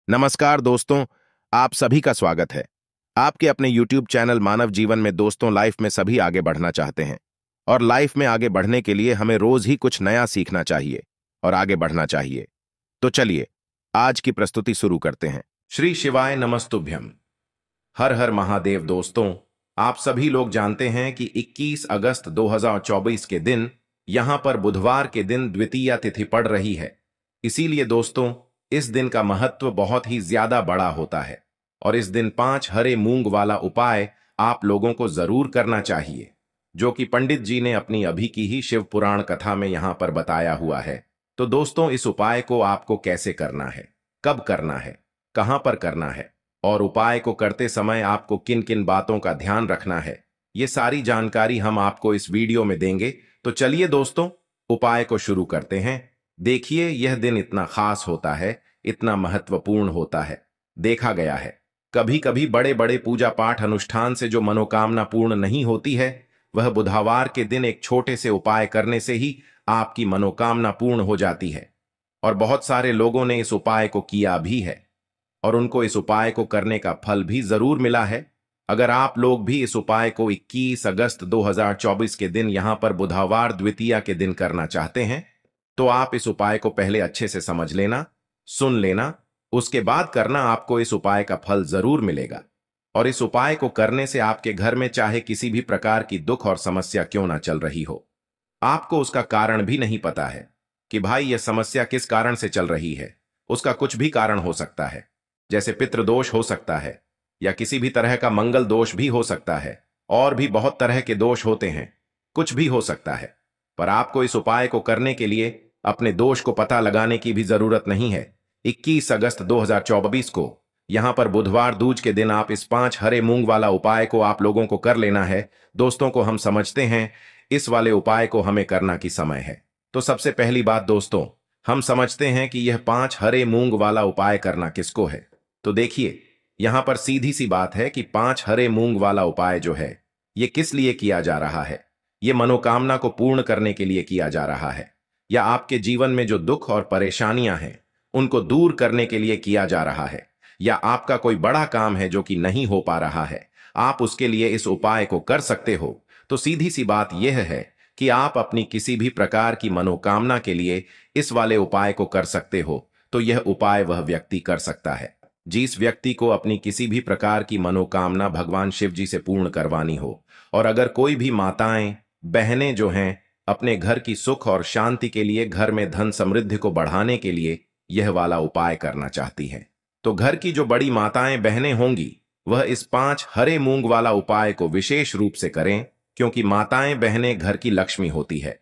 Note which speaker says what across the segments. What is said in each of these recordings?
Speaker 1: नमस्कार दोस्तों। आप सभी का स्वागत है आपके अपने YouTube चैनल मानव जीवन में। दोस्तों, लाइफ में सभी आगे बढ़ना चाहते हैं और लाइफ में आगे बढ़ने के लिए हमें रोज ही कुछ नया सीखना चाहिए और आगे बढ़ना चाहिए। तो चलिए आज की प्रस्तुति शुरू करते हैं। श्री शिवाय नमस्तुभ्यम। हर हर महादेव। दोस्तों, आप सभी लोग जानते हैं कि 21 अगस्त 2024 के दिन यहां पर बुधवार के दिन द्वितीया तिथि पड़ रही है। इसीलिए दोस्तों, इस दिन का महत्व बहुत ही ज्यादा बड़ा होता है और इस दिन 5 हरे मूंग वाला उपाय आप लोगों को जरूर करना चाहिए, जो कि पंडित जी ने अपनी अभी की ही शिव पुराण कथा में यहां पर बताया हुआ है। तो दोस्तों, इस उपाय को आपको कैसे करना है, कब करना है, कहां पर करना है और उपाय को करते समय आपको किन किन बातों का ध्यान रखना है, ये सारी जानकारी हम आपको इस वीडियो में देंगे। तो चलिए दोस्तों, उपाय को शुरू करते हैं। देखिए, यह दिन इतना खास होता है, इतना महत्वपूर्ण होता है। देखा गया है कभी कभी बड़े बड़े पूजा पाठ अनुष्ठान से जो मनोकामना पूर्ण नहीं होती है, वह बुधवार के दिन एक छोटे से उपाय करने से ही आपकी मनोकामना पूर्ण हो जाती है। और बहुत सारे लोगों ने इस उपाय को किया भी है और उनको इस उपाय को करने का फल भी जरूर मिला है। अगर आप लोग भी इस उपाय को 21 अगस्त 2024 के दिन यहां पर बुधवार द्वितीया के दिन करना चाहते हैं, तो आप इस उपाय को पहले अच्छे से समझ लेना, सुन लेना, उसके बाद करना। आपको इस उपाय का फल जरूर मिलेगा। और इस उपाय को करने से आपके घर में चाहे किसी भी प्रकार की दुख और समस्या क्यों ना चल रही हो, आपको उसका कारण भी नहीं पता है कि भाई यह समस्या किस कारण से चल रही है। उसका कुछ भी कारण हो सकता है, जैसे पितृदोष हो सकता है या किसी भी तरह का मंगल दोष भी हो सकता है, और भी बहुत तरह के दोष होते हैं, कुछ भी हो सकता है। पर आपको इस उपाय को करने के लिए अपने दोष को पता लगाने की भी जरूरत नहीं है। 21 अगस्त 2024 को यहां पर बुधवार दूज के दिन आप इस 5 हरे मूंग वाला उपाय को आप लोगों को कर लेना है। दोस्तों को हम समझते हैं इस वाले उपाय को हमें करना की समय है। तो सबसे पहली बात दोस्तों, हम समझते हैं कि यह 5 हरे मूंग वाला उपाय करना किसको है। तो देखिए, यहां पर सीधी सी बात है कि 5 हरे मूंग वाला उपाय जो है, यह किस लिए किया जा रहा है। यह मनोकामना को पूर्ण करने के लिए किया जा रहा है, या आपके जीवन में जो दुख और परेशानियां हैं उनको दूर करने के लिए किया जा रहा है, या आपका कोई बड़ा काम है जो कि नहीं हो पा रहा है, आप उसके लिए इस उपाय को कर सकते हो। तो सीधी सी बात यह है कि आप अपनी किसी भी प्रकार की मनोकामना के लिए इस वाले उपाय को कर सकते हो। तो यह उपाय वह व्यक्ति कर सकता है जिस व्यक्ति को अपनी किसी भी प्रकार की मनोकामना भगवान शिव जी से पूर्ण करवानी हो। और अगर कोई भी माताएं बहनें जो हैं अपने घर की सुख और शांति के लिए, घर में धन समृद्धि को बढ़ाने के लिए यह वाला उपाय करना चाहती हैं, तो घर की जो बड़ी माताएं बहनें होंगी वह इस 5 हरे मूंग वाला उपाय को विशेष रूप से करें, क्योंकि माताएं बहनें घर की लक्ष्मी होती है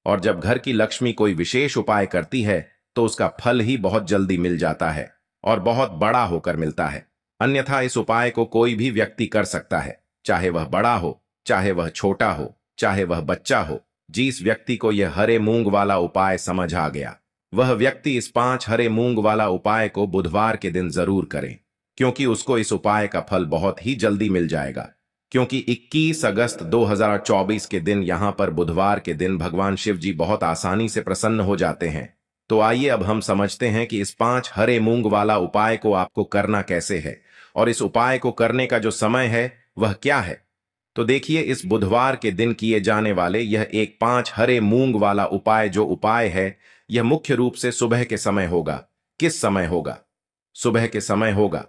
Speaker 1: और जब घर की लक्ष्मी कोई विशेष उपाय करती है तो उसका फल ही बहुत जल्दी मिल जाता है और बहुत बड़ा होकर मिलता है। अन्यथा इस उपाय को कोई भी व्यक्ति कर सकता है, चाहे वह बड़ा हो, चाहे वह छोटा हो, चाहे वह बच्चा हो। जिस व्यक्ति को यह हरे मूंग वाला उपाय समझ आ गया, वह व्यक्ति इस 5 हरे मूंग वाला उपाय को बुधवार के दिन जरूर करें, क्योंकि उसको इस उपाय का फल बहुत ही जल्दी मिल जाएगा। क्योंकि 21 अगस्त 2024 के दिन यहां पर बुधवार के दिन भगवान शिव जी बहुत आसानी से प्रसन्न हो जाते हैं। तो आइए अब हम समझते हैं कि इस 5 हरे मूंग वाला उपाय को आपको करना कैसे है और इस उपाय को करने का जो समय है वह क्या है। तो देखिए, इस बुधवार के दिन किए जाने वाले यह एक 5 हरे मूंग वाला उपाय जो उपाय है, यह मुख्य रूप से सुबह के समय होगा। किस समय होगा? सुबह के समय होगा।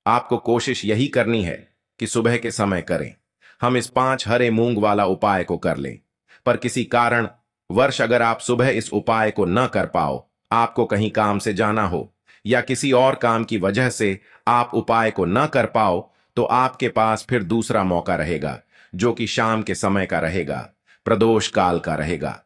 Speaker 1: आपको कोशिश यही करनी है कि सुबह के समय करें। हम इस 5 हरे मूंग वाला उपाय को कर लें, पर किसी कारण वर्ष अगर आप सुबह इस उपाय को न कर पाओ, आपको कहीं काम से जाना हो या किसी और काम की वजह से आप उपाय को न कर पाओ, तो आपके पास फिर दूसरा मौका रहेगा, जो कि शाम के समय का रहेगा, प्रदोष काल का रहेगा।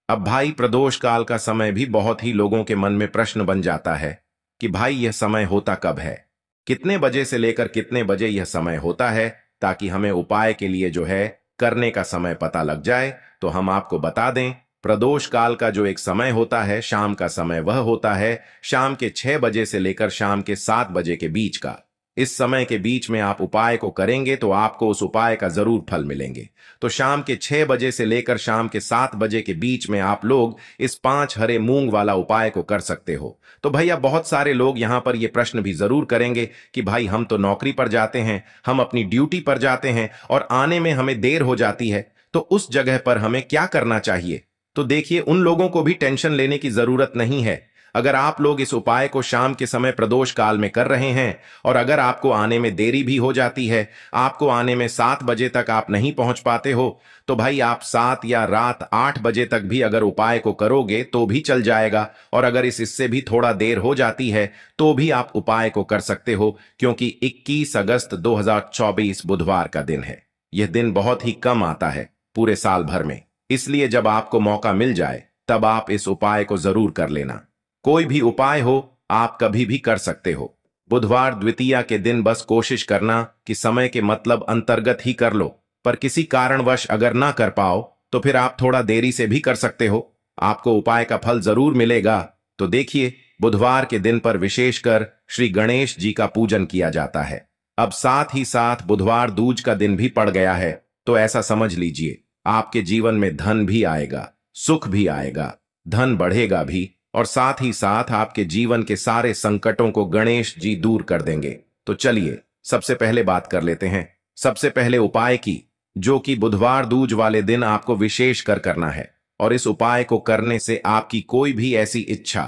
Speaker 1: अब भाई, प्रदोष काल का समय भी बहुत ही लोगों के मन में प्रश्न बन जाता है कि भाई यह समय होता कब है, कितने बजे से लेकर कितने बजे यह समय होता है, ताकि हमें उपाय के लिए जो है करने का समय पता लग जाए। तो हम आपको बता दें, प्रदोष काल का जो एक समय होता है, शाम का समय, वह होता है शाम के 6 बजे से लेकर शाम के 7 बजे के बीच का। इस समय के बीच में आप उपाय को करेंगे तो आपको उस उपाय का जरूर फल मिलेंगे। तो शाम के 6 बजे से लेकर शाम के 7 बजे के बीच में आप लोग इस 5 हरे मूंग वाला उपाय को कर सकते हो। तो भैया बहुत सारे लोग यहां पर यह प्रश्न भी जरूर करेंगे कि भाई हम तो नौकरी पर जाते हैं, हम अपनी ड्यूटी पर जाते हैं और आने में हमें देर हो जाती है, तो उस जगह पर हमें क्या करना चाहिए? तो देखिए, उन लोगों को भी टेंशन लेने की जरूरत नहीं है। अगर आप लोग इस उपाय को शाम के समय प्रदोष काल में कर रहे हैं और अगर आपको आने में देरी भी हो जाती है, आपको आने में 7 बजे तक आप नहीं पहुंच पाते हो, तो भाई आप 7 या रात 8 बजे तक भी अगर उपाय को करोगे तो भी चल जाएगा। और अगर इससे भी थोड़ा देर हो जाती है तो भी आप उपाय को कर सकते हो, क्योंकि 21 अगस्त 2024 बुधवार का दिन है। यह दिन बहुत ही कम आता है पूरे साल भर में, इसलिए जब आपको मौका मिल जाए तब आप इस उपाय को जरूर कर लेना। कोई भी उपाय हो आप कभी भी कर सकते हो। बुधवार द्वितीया के दिन बस कोशिश करना कि समय के मतलब अंतर्गत ही कर लो, पर किसी कारणवश अगर ना कर पाओ तो फिर आप थोड़ा देरी से भी कर सकते हो, आपको उपाय का फल जरूर मिलेगा। तो देखिए, बुधवार के दिन पर विशेषकर श्री गणेश जी का पूजन किया जाता है। अब साथ ही साथ बुधवार दूज का दिन भी पड़ गया है, तो ऐसा समझ लीजिए आपके जीवन में धन भी आएगा, सुख भी आएगा, धन बढ़ेगा भी, और साथ ही साथ आपके जीवन के सारे संकटों को गणेश जी दूर कर देंगे। तो चलिए सबसे पहले बात कर लेते हैं सबसे पहले उपाय की, जो कि बुधवार दूज वाले दिन आपको विशेष कर करना है। और इस उपाय को करने से आपकी कोई भी ऐसी इच्छा,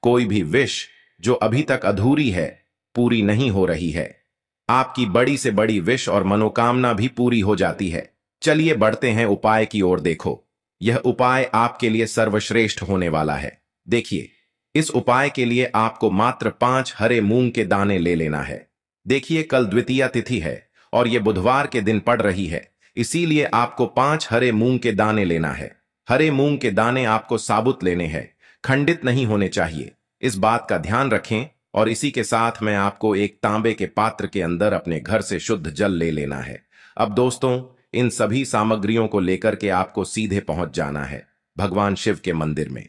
Speaker 1: कोई भी विश जो अभी तक अधूरी है, पूरी नहीं हो रही है, आपकी बड़ी से बड़ी विश और मनोकामना भी पूरी हो जाती है। चलिए बढ़ते हैं उपाय की ओर। देखो, यह उपाय आपके लिए सर्वश्रेष्ठ होने वाला है। देखिए, इस उपाय के लिए आपको मात्र 5 हरे मूंग के दाने ले लेना है। देखिए, कल द्वितीया तिथि है और यह बुधवार के दिन पड़ रही है, इसीलिए आपको 5 हरे मूंग के दाने लेना है। हरे मूंग के दाने आपको साबुत लेने हैं, खंडित नहीं होने चाहिए, इस बात का ध्यान रखें। और इसी के साथ में आपको एक तांबे के पात्र के अंदर अपने घर से शुद्ध जल ले लेना है। अब दोस्तों, इन सभी सामग्रियों को लेकर के आपको सीधे पहुंच जाना है भगवान शिव के मंदिर में।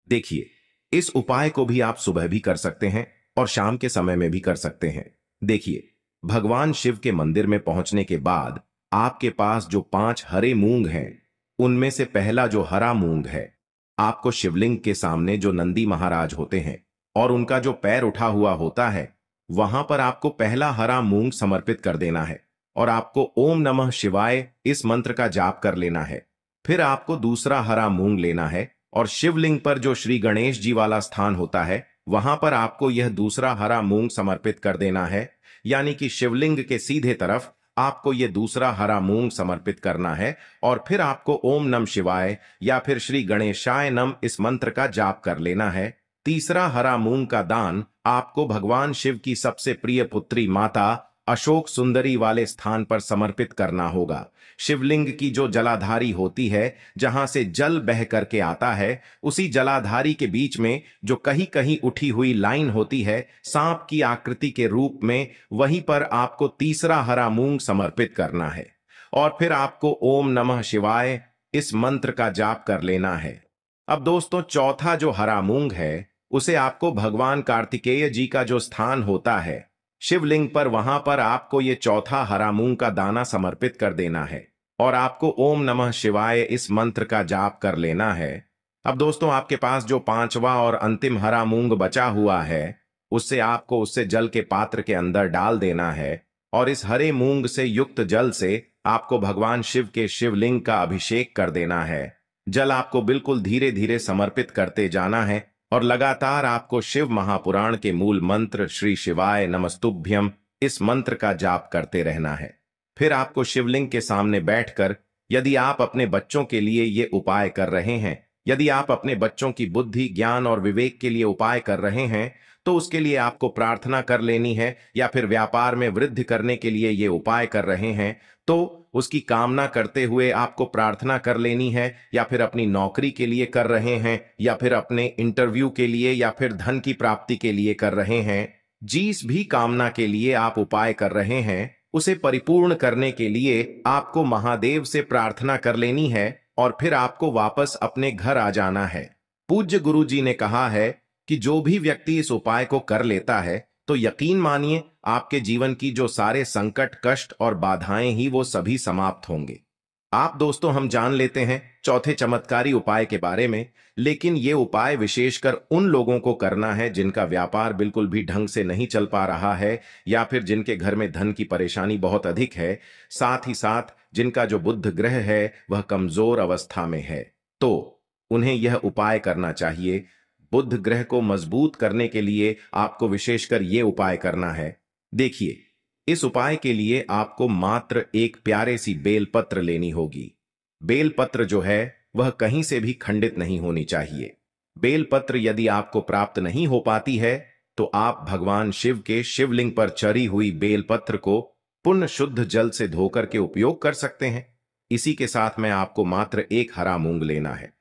Speaker 1: देखिए, इस उपाय को भी आप सुबह भी कर सकते हैं और शाम के समय में भी कर सकते हैं। देखिए, भगवान शिव के मंदिर में पहुंचने के बाद आपके पास जो 5 हरे मूंग हैं, उनमें से पहला जो हरा मूंग है, आपको शिवलिंग के सामने जो नंदी महाराज होते हैं और उनका जो पैर उठा हुआ होता है, वहां पर आपको पहला हरा मूंग समर्पित कर देना है और आपको ओम नमः शिवाय इस मंत्र का जाप कर लेना है। फिर आपको दूसरा हरा मूंग लेना है और शिवलिंग पर जो श्री गणेश जी वाला स्थान होता है, वहां पर आपको यह दूसरा हरा मूंग समर्पित कर देना है। यानी कि शिवलिंग के सीधे तरफ आपको यह दूसरा हरा मूंग समर्पित करना है और फिर आपको ओम नमः शिवाय या फिर श्री गणेशाय नम इस मंत्र का जाप कर लेना है। तीसरा हरा मूंग का दान आपको भगवान शिव की सबसे प्रिय पुत्री माता अशोक सुंदरी वाले स्थान पर समर्पित करना होगा। शिवलिंग की जो जलाधारी होती है, जहां से जल बह करके आता है, उसी जलाधारी के बीच में जो कहीं कहीं उठी हुई लाइन होती है सांप की आकृति के रूप में, वहीं पर आपको तीसरा हरा मूंग समर्पित करना है और फिर आपको ओम नमः शिवाय इस मंत्र का जाप कर लेना है। अब दोस्तों, चौथा जो हरा मूंग है, उसे आपको भगवान कार्तिकेय जी का जो स्थान होता है शिवलिंग पर, वहां पर आपको ये चौथा हरा मूंग का दाना समर्पित कर देना है और आपको ओम नमः शिवाय इस मंत्र का जाप कर लेना है। अब दोस्तों, आपके पास जो 5वां और अंतिम हरा मूंग बचा हुआ है, उससे जल के पात्र के अंदर डाल देना है और इस हरे मूंग से युक्त जल से आपको भगवान शिव के शिवलिंग का अभिषेक कर देना है। जल आपको बिल्कुल धीरे धीरे समर्पित करते जाना है और लगातार आपको शिव महापुराण के मूल मंत्र श्री शिवाय नमस्तुभ्यम इस मंत्र का जाप करते रहना है। फिर आपको शिवलिंग के सामने बैठकर, यदि आप अपने बच्चों के लिए ये उपाय कर रहे हैं, यदि आप अपने बच्चों की बुद्धि, ज्ञान और विवेक के लिए उपाय कर रहे हैं, तो उसके लिए आपको प्रार्थना कर लेनी है। या फिर व्यापार में वृद्धि करने के लिए ये उपाय कर रहे हैं, तो उसकी कामना करते हुए आपको प्रार्थना कर लेनी है। या फिर अपनी नौकरी के लिए कर रहे हैं, या फिर अपने इंटरव्यू के लिए, या फिर धन की प्राप्ति के लिए कर रहे हैं, जिस भी कामना के लिए आप उपाय कर रहे हैं, उसे परिपूर्ण करने के लिए आपको महादेव से प्रार्थना कर लेनी है और फिर आपको वापस अपने घर आ जाना है। पूज्य गुरु जी ने कहा है कि जो भी व्यक्ति इस उपाय को कर लेता है, तो तो यकीन मानिए आपके जीवन की जो सारे संकट, कष्ट और बाधाएं ही वो सभी समाप्त होंगे। आप दोस्तों, हम जान लेते हैं चौथे चमत्कारी उपाय के बारे में, लेकिन ये उपाय विशेषकर उन लोगों को करना है जिनका व्यापार बिल्कुल भी ढंग से नहीं चल पा रहा है, या फिर जिनके घर में धन की परेशानी बहुत अधिक है, साथ ही साथ जिनका जो बुध ग्रह है वह कमजोर अवस्था में है। तो उन्हें यह उपाय करना चाहिए। बुध ग्रह को मजबूत करने के लिए आपको विशेषकर ये उपाय करना है। देखिए, इस उपाय के लिए आपको मात्र एक प्यारे सी बेलपत्र लेनी होगी। बेलपत्र जो है वह कहीं से भी खंडित नहीं होनी चाहिए। बेलपत्र यदि आपको प्राप्त नहीं हो पाती है तो आप भगवान शिव के शिवलिंग पर चढ़ी हुई बेलपत्र को पुण्य शुद्ध जल से धोकर के उपयोग कर सकते हैं। इसी के साथ में आपको मात्र एक हरा मूंग लेना है।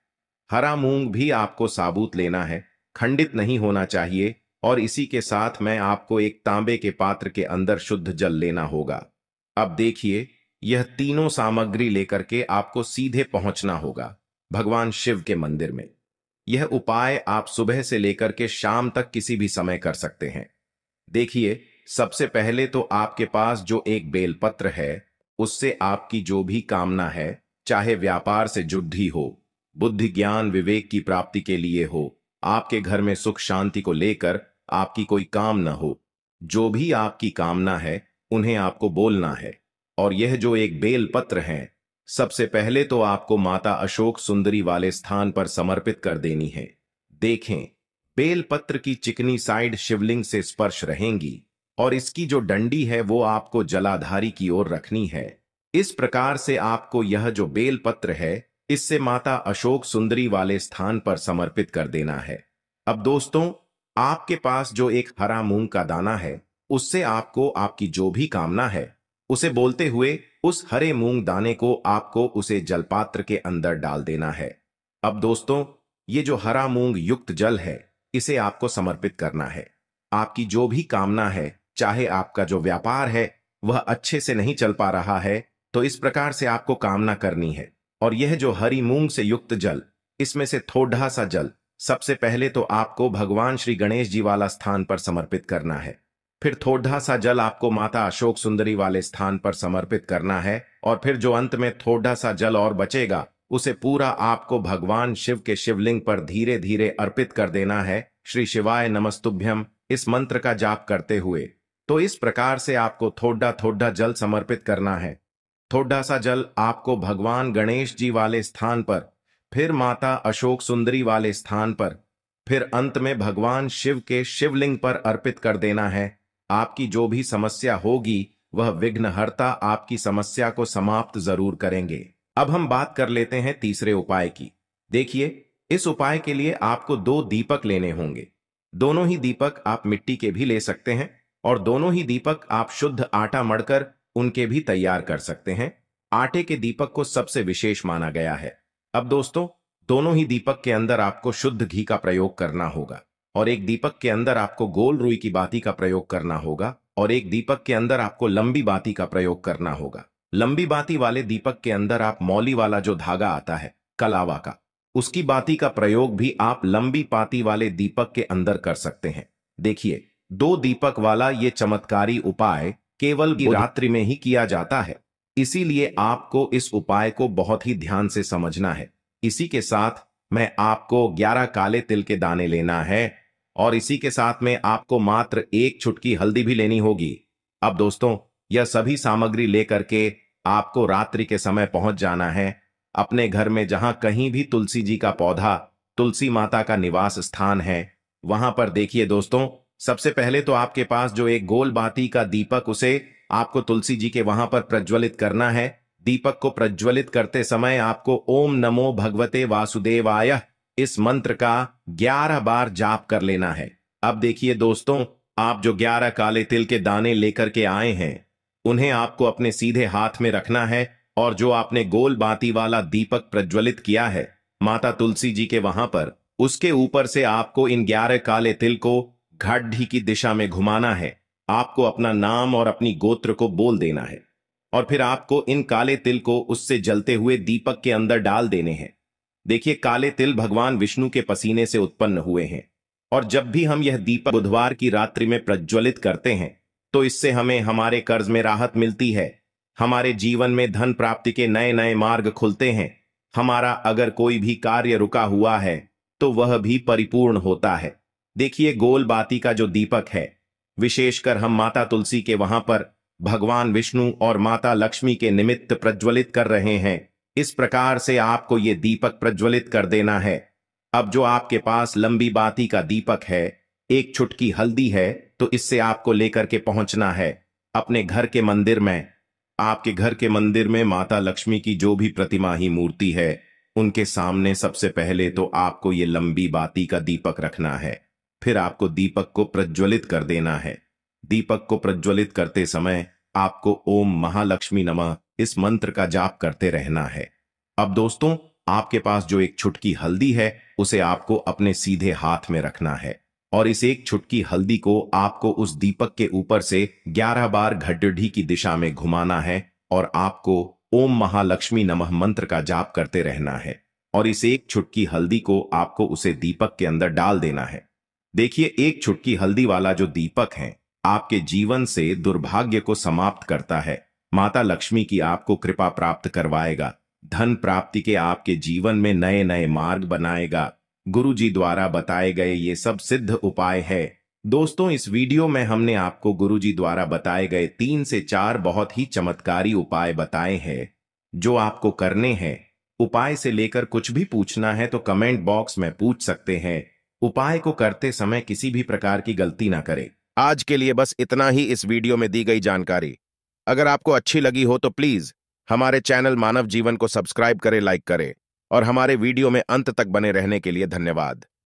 Speaker 1: हरा मूंग भी आपको साबुत लेना है, खंडित नहीं होना चाहिए। और इसी के साथ में आपको एक तांबे के पात्र के अंदर शुद्ध जल लेना होगा। अब देखिए, यह तीनों सामग्री लेकर के आपको सीधे पहुंचना होगा भगवान शिव के मंदिर में। यह उपाय आप सुबह से लेकर के शाम तक किसी भी समय कर सकते हैं। देखिए, सबसे पहले तो आपके पास जो एक बेलपत्र है उससे आपकी जो भी कामना है, चाहे व्यापार से जुड़ी हो, बुद्धि ज्ञान विवेक की प्राप्ति के लिए हो, आपके घर में सुख शांति को लेकर आपकी कोई काम न हो, जो भी आपकी कामना है उन्हें आपको बोलना है। और यह जो एक बेल पत्र है, सबसे पहले तो आपको माता अशोक सुंदरी वाले स्थान पर समर्पित कर देनी है। देखें, बेल पत्र की चिकनी साइड शिवलिंग से स्पर्श रहेंगी और इसकी जो डंडी है वो आपको जलाधारी की ओर रखनी है। इस प्रकार से आपको यह जो बेल पत्र है इससे माता अशोक सुंदरी वाले स्थान पर समर्पित कर देना है। अब दोस्तों, आपके पास जो एक हरा मूंग का दाना है उससे आपको आपकी जो भी कामना है उसे बोलते हुए उस हरे मूंग दाने को आपको उसे जलपात्र के अंदर डाल देना है। अब दोस्तों, ये जो हरा मूंग युक्त जल है इसे आपको समर्पित करना है। आपकी जो भी कामना है, चाहे आपका जो व्यापार है वह अच्छे से नहीं चल पा रहा है, तो इस प्रकार से आपको कामना करनी है। और यह जो हरी मूंग से युक्त जल, इसमें से थोड़ा सा जल सबसे पहले तो आपको भगवान श्री गणेश जी वाला स्थान पर समर्पित करना है। फिर थोड़ा सा जल आपको माता अशोक सुंदरी वाले स्थान पर समर्पित करना है। और फिर जो अंत में थोड़ा सा जल और बचेगा उसे पूरा आपको भगवान शिव के शिवलिंग पर धीरे धीरे अर्पित कर देना है। श्री शिवाय नमस्तुभ्यम इस मंत्र का जाप करते हुए। तो इस प्रकार से आपको थोड़ा थोड़ा जल समर्पित करना है। थोड़ा सा जल आपको भगवान गणेश जी वाले स्थान पर, फिर माता अशोक सुंदरी वाले स्थान पर, फिर अंत में भगवान शिव के शिवलिंग पर अर्पित कर देना है। आपकी जो भी समस्या होगी वह विघ्नहर्ता आपकी समस्या को समाप्त जरूर करेंगे। अब हम बात कर लेते हैं तीसरे उपाय की। देखिए, इस उपाय के लिए आपको 2 दीपक लेने होंगे। दोनों ही दीपक आप मिट्टी के भी ले सकते हैं और दोनों ही दीपक आप शुद्ध आटा मढ़कर उनके भी तैयार कर सकते हैं। आटे के दीपक को सबसे विशेष माना गया है। अब दोस्तों, दोनों ही दीपक के अंदर आपको शुद्ध घी का प्रयोग करना होगा और एक दीपक के अंदर आपको गोल रुई की बाती का प्रयोग करना होगा और एक दीपक के अंदर आपको लंबी बाती का प्रयोग करना होगा। लंबी बाती वाले दीपक के अंदर आप मौली वाला जो धागा आता है कलावा का, उसकी बाती का प्रयोग भी आप लंबी बाती वाले दीपक के अंदर कर सकते हैं। देखिए, 2 दीपक वाला ये चमत्कारी उपाय केवल रात्रि में ही किया जाता है, इसीलिए आपको इस उपाय को बहुत ही ध्यान से समझना है। इसी के साथ में आपको 11 काले तिल के दाने लेना है और इसी के साथ में आपको मात्र 1 चुटकी हल्दी भी लेनी होगी। अब दोस्तों, यह सभी सामग्री लेकर के आपको रात्रि के समय पहुंच जाना है अपने घर में, जहां कहीं भी तुलसी जी का पौधा, तुलसी माता का निवास स्थान है, वहां पर। देखिए दोस्तों, सबसे पहले तो आपके पास जो एक गोल बाती का दीपक, उसे आपको तुलसी जी के वहां पर प्रज्वलित करना है। दीपक को प्रज्वलित करते समय आपको ओम नमो भगवते वासुदेवाय इस मंत्र का 11 बार जाप कर लेना है। अब देखिए दोस्तों, आप जो 11 काले तिल के दाने लेकर के आए हैं उन्हें आपको अपने सीधे हाथ में रखना है और जो आपने गोल बाती वाला दीपक प्रज्वलित किया है माता तुलसी जी के वहां पर, उसके ऊपर से आपको इन 11 काले तिल को घाटी की दिशा में घुमाना है। आपको अपना नाम और अपनी गोत्र को बोल देना है और फिर आपको इन काले तिल को उससे जलते हुए दीपक के अंदर डाल देने हैं। देखिए, काले तिल भगवान विष्णु के पसीने से उत्पन्न हुए हैं और जब भी हम यह दीपक बुधवार की रात्रि में प्रज्वलित करते हैं तो इससे हमें हमारे कर्ज में राहत मिलती है, हमारे जीवन में धन प्राप्ति के नए नए मार्ग खुलते हैं, हमारा अगर कोई भी कार्य रुका हुआ है तो वह भी परिपूर्ण होता है। देखिए, गोल बाती का जो दीपक है, विशेषकर हम माता तुलसी के वहां पर भगवान विष्णु और माता लक्ष्मी के निमित्त प्रज्वलित कर रहे हैं। इस प्रकार से आपको ये दीपक प्रज्वलित कर देना है। अब जो आपके पास लंबी बाती का दीपक है, एक चुटकी हल्दी है, तो इससे आपको लेकर के पहुंचना है अपने घर के मंदिर में। आपके घर के मंदिर में माता लक्ष्मी की जो भी प्रतिमा ही मूर्ति है, उनके सामने सबसे पहले तो आपको ये लंबी बाती का दीपक रखना है। फिर आपको दीपक को प्रज्वलित कर देना है। दीपक को प्रज्वलित करते समय आपको ओम महालक्ष्मी नमः इस मंत्र का जाप करते रहना है। अब दोस्तों, आपके पास जो एक चुटकी हल्दी है, उसे आपको अपने सीधे हाथ में रखना है और इस एक चुटकी हल्दी को आपको उस दीपक के ऊपर से 11 बार घड्डी की दिशा में घुमाना है और आपको ओम महालक्ष्मी नमः मंत्र का जाप करते रहना है और इस एक चुटकी हल्दी को आपको उसे दीपक के अंदर डाल देना है। देखिए, एक चुटकी हल्दी वाला जो दीपक है आपके जीवन से दुर्भाग्य को समाप्त करता है, माता लक्ष्मी की आपको कृपा प्राप्त करवाएगा, धन प्राप्ति के आपके जीवन में नए नए मार्ग बनाएगा। गुरु जी द्वारा बताए गए ये सब सिद्ध उपाय है। दोस्तों, इस वीडियो में हमने आपको गुरु जी द्वारा बताए गए 3 से 4 बहुत ही चमत्कारी उपाय बताए हैं जो आपको करने हैं। उपाय से लेकर कुछ भी पूछना है तो कमेंट बॉक्स में पूछ सकते हैं। उपाय को करते समय किसी भी प्रकार की गलती ना करें। आज के लिए बस इतना ही इस वीडियो में दी गई जानकारी। अगर आपको अच्छी लगी हो तो प्लीज हमारे चैनल मानव जीवन को सब्सक्राइब करें, लाइक करें और हमारे वीडियो में अंत तक बने रहने के लिए धन्यवाद।